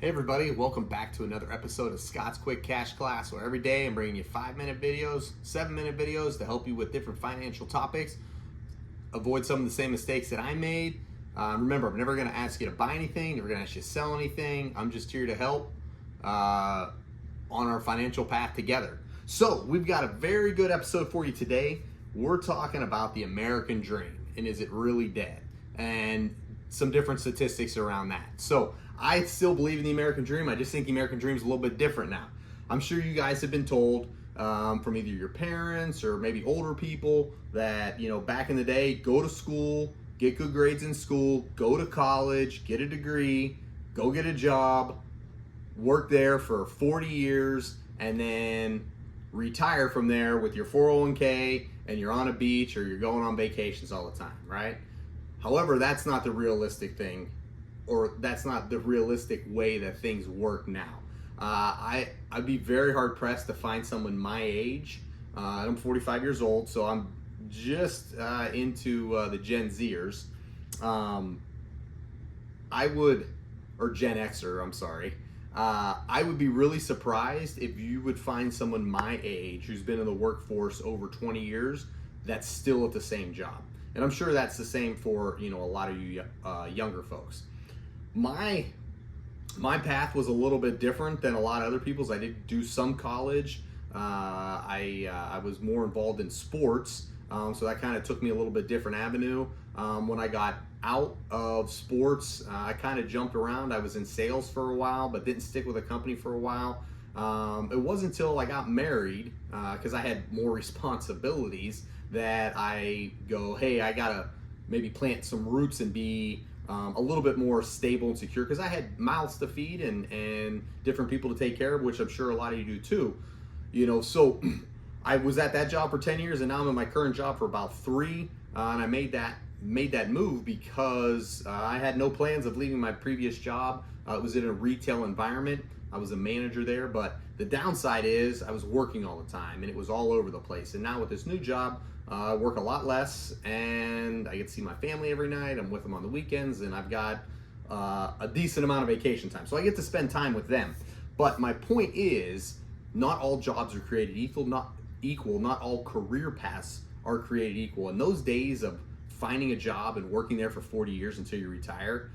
Hey everybody, welcome back to another episode of Scott's Quick Cash Class, where every day I'm bringing you 5-minute videos, 7-minute videos to help you with different financial topics, avoid some of the same mistakes that I made. Remember, I'm never going to ask you to buy anything, never going to ask you to sell anything. I'm just here to help on our financial path together. So we've got a very good episode for you today. We're talking about the American dream, and is it really dead? And some different statistics around that. So I still believe in the American dream. I just think the American dream is a little bit different now. I'm sure you guys have been told from either your parents or maybe older people that, back in the day, go to school, get good grades in school, go to college, get a degree, go get a job, work there for 40 years, and then retire from there with your 401k and you're on a beach or you're going on vacations all the time, right? However, that's not the realistic thing, or that's not the realistic way that things work now. I'd be very hard pressed to find someone my age. I'm 45 years old, so I'm just into the Gen Zers. Or Gen Xer, I'm sorry. I would be really surprised if you would find someone my age who's been in the workforce over 20 years that's still at the same job. And I'm sure that's the same for a lot of you younger folks. My path was a little bit different than a lot of other people's. I did do some college. I was more involved in sports, so that kind of took me a little bit different avenue. When I got out of sports, I kind of jumped around. I was in sales for a while, but didn't stick with a company for a while. It wasn't until I got married, because I had more responsibilities, that I go, hey, I gotta maybe plant some roots and be a little bit more stable and secure, because I had mouths to feed and different people to take care of, which I'm sure a lot of you do too. So I was at that job for 10 years, and now I'm in my current job for about 3, and I made that move because I had no plans of leaving my previous job. It was in a retail environment. I was a manager there, but the downside is I was working all the time and it was all over the place. And now with this new job, I work a lot less and I get to see my family every night. I'm with them on the weekends, and I've got a decent amount of vacation time. So I get to spend time with them. But my point is, not all jobs are created equal. Not all career paths are created equal. And those days of finding a job and working there for 40 years until you retire,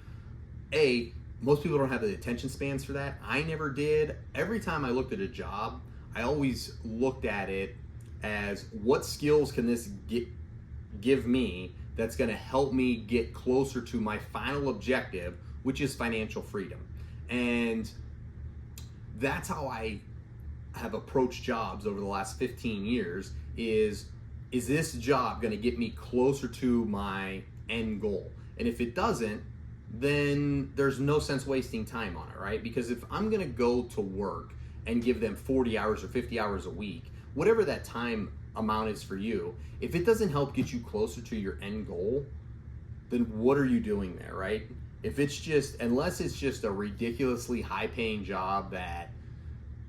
most people don't have the attention spans for that. I never did. Every time I looked at a job, I always looked at it as, what skills can this give me that's going to help me get closer to my final objective, which is financial freedom. And that's how I have approached jobs over the last 15 years is this job going to get me closer to my end goal? And if it doesn't, then there's no sense wasting time on it, right? Because if I'm going to go to work and give them 40 hours or 50 hours a week, whatever that time amount is for you, if it doesn't help get you closer to your end goal, then what are you doing there, right? Unless it's just a ridiculously high paying job that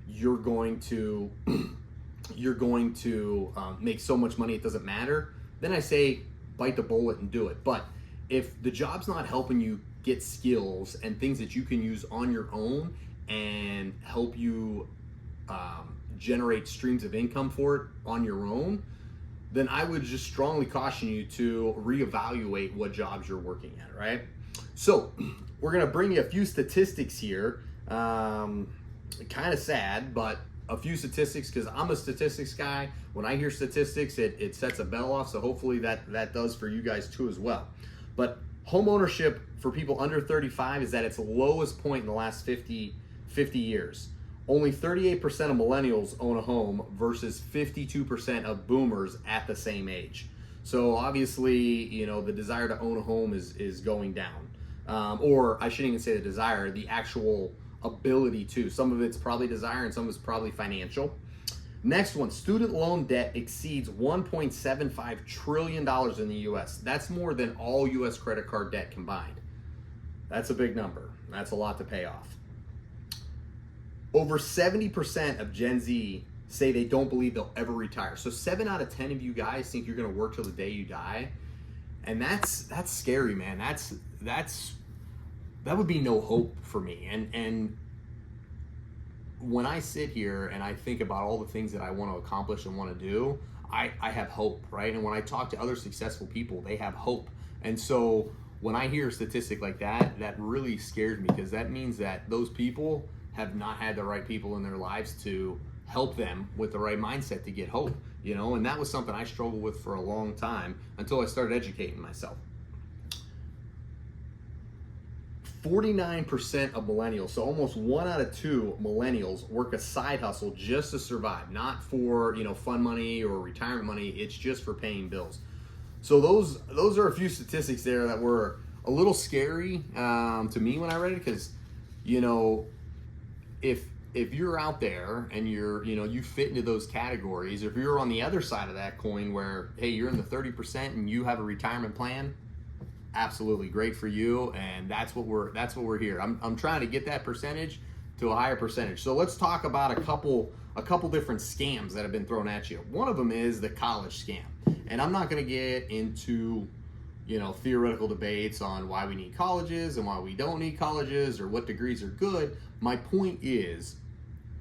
you're going to make so much money it doesn't matter, then I say bite the bullet and do it. But if the job's not helping you get skills and things that you can use on your own and help you generate streams of income for it on your own, then I would just strongly caution you to reevaluate what jobs you're working at, right? So we're gonna bring you a few statistics here. Kind of sad, but a few statistics, because I'm a statistics guy. When I hear statistics, it sets a bell off, so hopefully that does for you guys too as well. But home ownership for people under 35 is at its lowest point in the last 50 years. Only 38% of millennials own a home versus 52% of boomers at the same age. So obviously, the desire to own a home is going down. Or I shouldn't even say the desire, the actual ability to. Some of it's probably desire and some of it's probably financial. Next one, student loan debt exceeds $1.75 trillion in the US. That's more than all US credit card debt combined. That's a big number. That's a lot to pay off. Over 70% of Gen Z say they don't believe they'll ever retire. So 7 out of 10 of you guys think you're gonna work till the day you die. And that's scary, man. That would be no hope for me. And when I sit here and I think about all the things that I want to accomplish and want to do, I have hope, right? And when I talk to other successful people, they have hope. And so when I hear a statistic like that, that really scares me, because that means that those people have not had the right people in their lives to help them with the right mindset to get hope, you know? And that was something I struggled with for a long time until I started educating myself. 49% of millennials, so almost 1 out of 2 millennials, work a side hustle just to survive, not for, you know, fun money or retirement money. It's just for paying bills. So those are a few statistics there that were a little scary to me when I read it, because, you know, if you're out there and you're, you know, you fit into those categories, if you're on the other side of that coin where, hey, you're in the 30% and you have a retirement plan, absolutely great for you. And that's what we're here. I'm trying to get that percentage to a higher percentage. So let's talk about a couple different scams that have been thrown at you. One of them is the college scam. And I'm not going to get into, you know, theoretical debates on why we need colleges and why we don't need colleges or what degrees are good. My point is,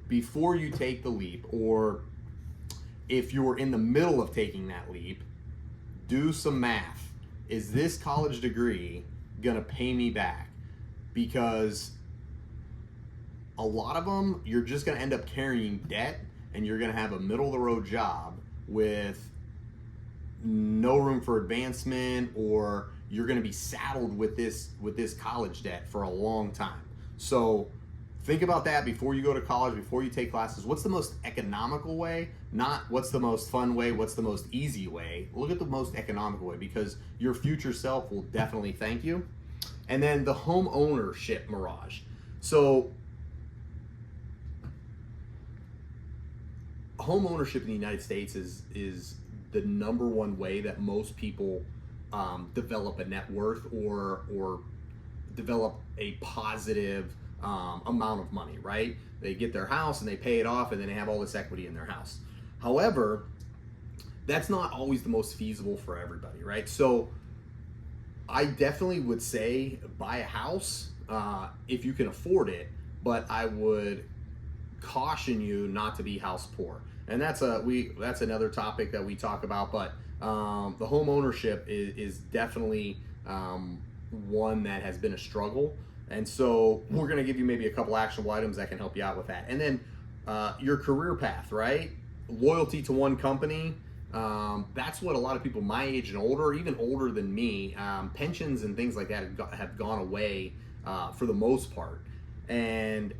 before you take the leap, or if you're in the middle of taking that leap, do some math. Is this college degree gonna pay me back? Because a lot of them, you're just gonna end up carrying debt, and you're gonna have a middle of the road job with no room for advancement, or you're gonna be saddled with this college debt for a long time. So think about that before you go to college, before you take classes. What's the most economical way? Not what's the most fun way, what's the most easy way. Look at the most economical way, because your future self will definitely thank you. And then the home ownership mirage. So home ownership in the United States is the number one way that most people develop a net worth or develop a positive amount of money, right? They get their house and they pay it off, and then they have all this equity in their house. However, that's not always the most feasible for everybody, right? So I definitely would say buy a house if you can afford it, but I would caution you not to be house poor. And that's another topic that we talk about, but the home ownership is definitely one that has been a struggle. And so we're going to give you maybe a couple actionable items that can help you out with that. And then your career path, right? Loyalty to one company. That's what a lot of people my age and older, even older than me, pensions and things like that have gone away for the most part. And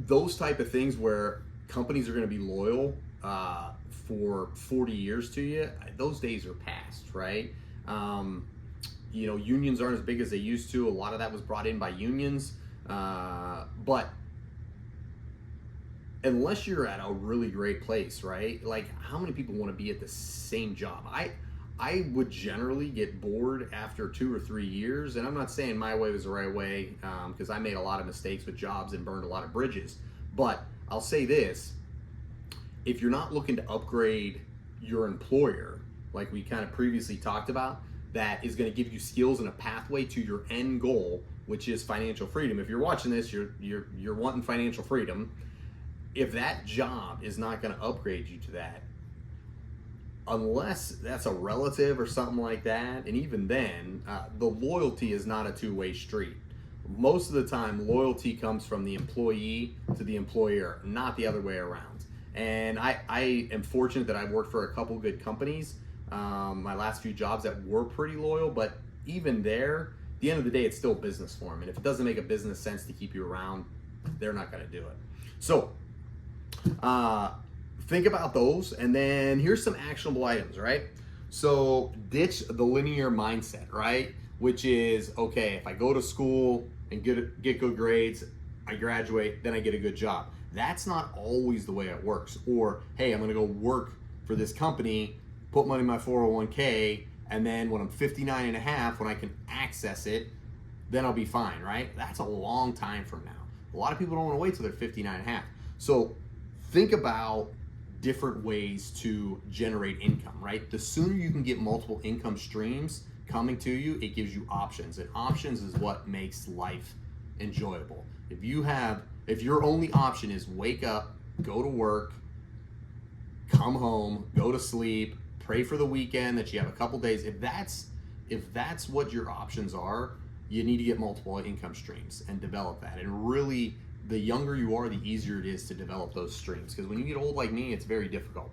those type of things where companies are going to be loyal for 40 years to you, those days are past, right? You know, unions aren't as big as they used to. A lot of that was brought in by unions. But unless you're at a really great place, right? Like, how many people want to be at the same job? I would generally get bored after 2 or 3 years. And I'm not saying my way was the right way, because I made a lot of mistakes with jobs and burned a lot of bridges. But I'll say this, if you're not looking to upgrade your employer, like we kind of previously talked about, that is going to give you skills and a pathway to your end goal, which is financial freedom. If you're watching this, you're wanting financial freedom. If that job is not going to upgrade you to that, unless that's a relative or something like that, and even then, the loyalty is not a two-way street. Most of the time, loyalty comes from the employee to the employer, not the other way around. And I am fortunate that I've worked for a couple good companies, my last few jobs, that were pretty loyal, but even there, at the end of the day, it's still business for them. And if it doesn't make a business sense to keep you around, they're not going to do it. So think about those, and then here's some actionable items, right? So ditch the linear mindset, right? Which is, okay, if I go to school and get good grades, I graduate, then I get a good job. That's not always the way it works. Or, hey, I'm gonna go work for this company, put money in my 401k, and then when I'm 59 and a half, when I can access it, then I'll be fine, right? That's a long time from now. A lot of people don't wanna wait till they're 59 and a half. So think about different ways to generate income, right? The sooner you can get multiple income streams coming to you, it gives you options. And options is what makes life enjoyable. If your only option is wake up, go to work, come home, go to sleep, pray for the weekend that you have a couple days, if that's what your options are, you need to get multiple income streams and develop that. And really, the younger you are, the easier it is to develop those streams. Because when you get old like me, it's very difficult.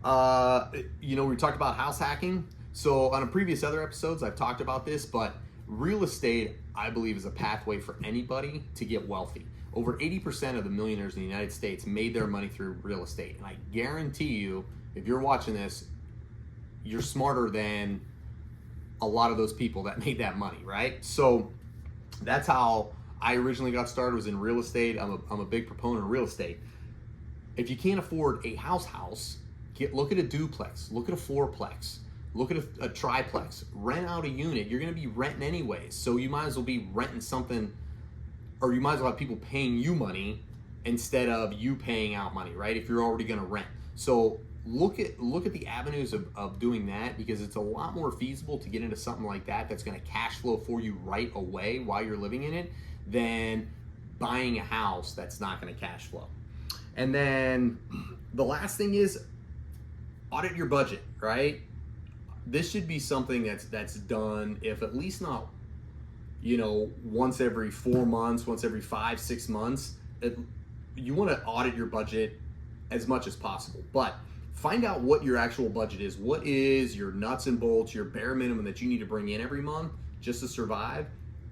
We talked about house hacking. So on a previous other episodes, I've talked about this, but real estate, I believe, is a pathway for anybody to get wealthy. Over 80% of the millionaires in the United States made their money through real estate. And I guarantee you, if you're watching this, you're smarter than a lot of those people that made that money, right? So that's how I originally got started, was in real estate. I'm a big proponent of real estate. If you can't afford a house, look at a duplex, look at a fourplex, look at a triplex, rent out a unit. You're gonna be renting anyways, so you might as well be renting something, or you might as well have people paying you money instead of you paying out money, right? If you're already gonna rent. So look at the avenues of doing that, because it's a lot more feasible to get into something like that that's gonna cash flow for you right away while you're living in it, than buying a house that's not gonna cash flow. And then the last thing is audit your budget, right? This should be something that's done, if at least not, once every 4 months, once every 5-6 months. You want to audit your budget as much as possible, but find out what your actual budget is. What is your nuts and bolts, your bare minimum that you need to bring in every month just to survive,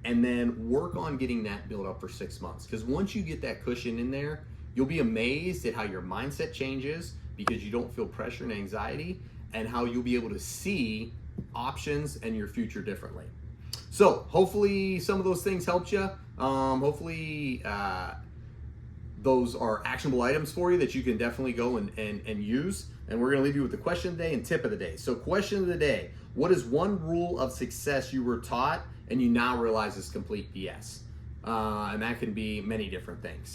and then work on getting that built up for 6 months. Because once you get that cushion in there, you'll be amazed at how your mindset changes, because you don't feel pressure and anxiety, and how you'll be able to see options and your future differently. So hopefully some of those things helped you. Hopefully those are actionable items for you that you can definitely go and use. And we're gonna leave you with the question of the day and tip of the day. So question of the day: what is one rule of success you were taught and you now realize is complete BS? And that can be many different things.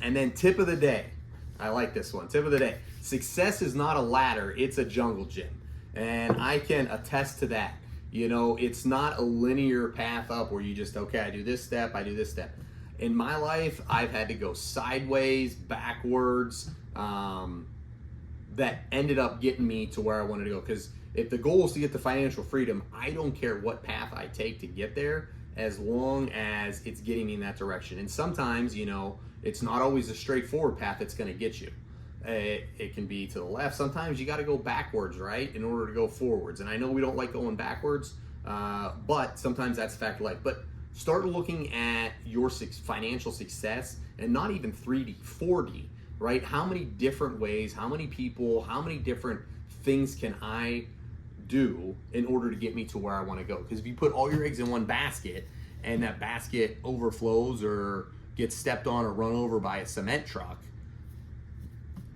And then tip of the day. I like this one. Tip of the day: success is not a ladder, it's a jungle gym. And I can attest to that. It's not a linear path up where you just, okay, I do this step, I do this step. In my life, I've had to go sideways, backwards, that ended up getting me to where I wanted to go. Because if the goal is to get to financial freedom, I don't care what path I take to get there, as long as it's getting me in that direction. And sometimes, it's not always a straightforward path that's going to get you. It can be to the left. Sometimes you got to go backwards, right, in order to go forwards. And I know we don't like going backwards, but sometimes that's a fact of life. But start looking at your financial success, and not even 3D, 4D, right? How many different ways, how many people, how many different things can I do in order to get me to where I want to go? Because if you put all your eggs in one basket and that basket overflows or gets stepped on or run over by a cement truck,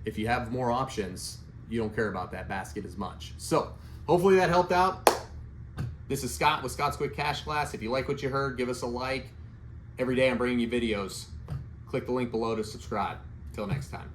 if you have more options, you don't care about that basket as much. So hopefully that helped out. This is Scott with Scott's Quick Cash Class. If you like what you heard, give us a like. Every day I'm bringing you videos. Click the link below to subscribe. Till next time.